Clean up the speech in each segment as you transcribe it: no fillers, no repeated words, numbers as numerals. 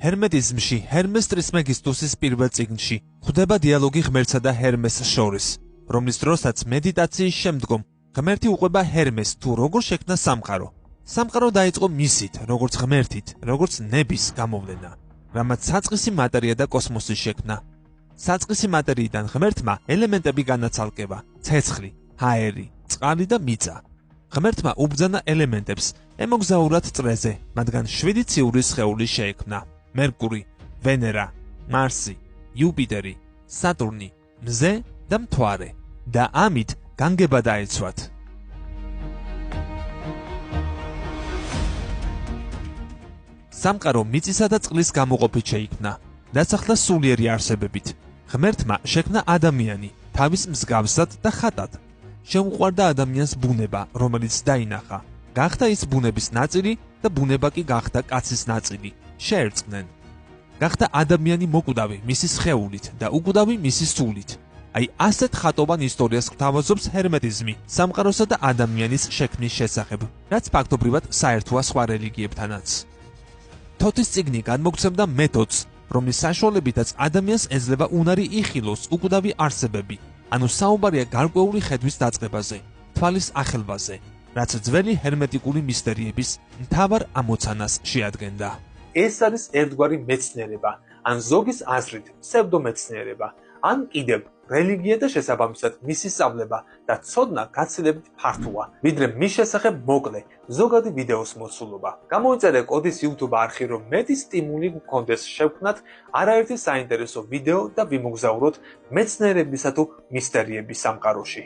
ჰერმეტიზმში ჰერმეს ტრისმეგისტუსის პირველ წიგნში ხვდება დიალოგი ღმერთსა და ჰერმეს შორის, რომლის დროსაც მედიტაციის შემდგომ ღმერთი უყვება ჰერმეს თუ როგორ შექმნა სამყარო. სამყარო დაიწყო მისით, როგორც ღმერთით, როგორც ნების გამოვლენა, რამაც საწყისი მატერია და კოსმოსი შექმნა. საწყისი მატერიიდან ღმერთმა ელემენტები განაცალკება: ცეცხლი, ჰაერი, წყალი და მიწა. ღმერთმა უბრძანა ელემენტებს ემოგზაურათ წრეზე, მათგან 7 ციური სხეული შეექმნა: მერკური, ვენერა, მარსი, იუპიტერი, სატურნი, მზე და მთვარე და ამით განგება დაეცვათ. სამყარო მიწისა და წყლის გამოყოფით შეიქმნა, დასახლა სულიერი არსებებით. ღმერთმა შექმნა ადამიანი თავის მსგავსად და ხატად. შეუყვარდა ადამიანს ბუნება, რომელიც დაინახა. გახდა ის ბუნების ნაწილი და ბუნება კი გახდა კაცის ნაწილი. შეერწყნენ. გახდა ადამიანი მოკვდავი მისი სხეულით და უკვდავი მისი სულით. აი ასეთ ხატოვან ისტორიას გვთავაზობს ჰერმეტიზმი სამყაროსა და ადამიანის შექმნის შესახებ, რაც ფაქტობრივად საერთოა სხვა რელიგიებთანაც. თოთის წიგნი განმოგცემდა მეთოდს, რომლის საშუალებითაც ადამიანს ეძლევა უნარი იხილოს უკვდავი არსებები, ანუ საუბარია გარკვეული ხედვის დაწყებაზე, თვალის ახელვაზე, რაც ძველი ჰერმეტიკული მისტერიების მთავარ ამოცანას შეადგენდა. ეს არის ერთგვარი მეცნიერება, ან ზოგის აზრით ფსევდომეცნიერება, ან კიდევ რელიგია და შესაბამისად მისი სწავლება და ცოდნა გაცილებით ფართოა, ვიდრე მის შესახებ მოკლე, ზოგადი ვიდეოს მოცულობა. გამოიწერე კოდის YouTube არხი, რომ მეტი სტიმული გქონდეს შევქმნათ არაერთი საინტერესო ვიდეო და ვიმოგზაუროთ მეცნიერებისა თუ მისტერიების სამყაროში.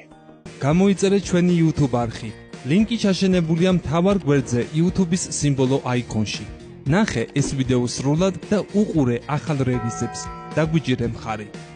გამოიწერე ჩვენი YouTube არხი. ლინკი ჩაშენებულია მთავარ გვერდზე YouTube-ის სიმბოლო აიკონში. ნახე ეს ვიდეო სრულად და უყურე ახალ რელიზებს. დაგვიჭირე მხარი.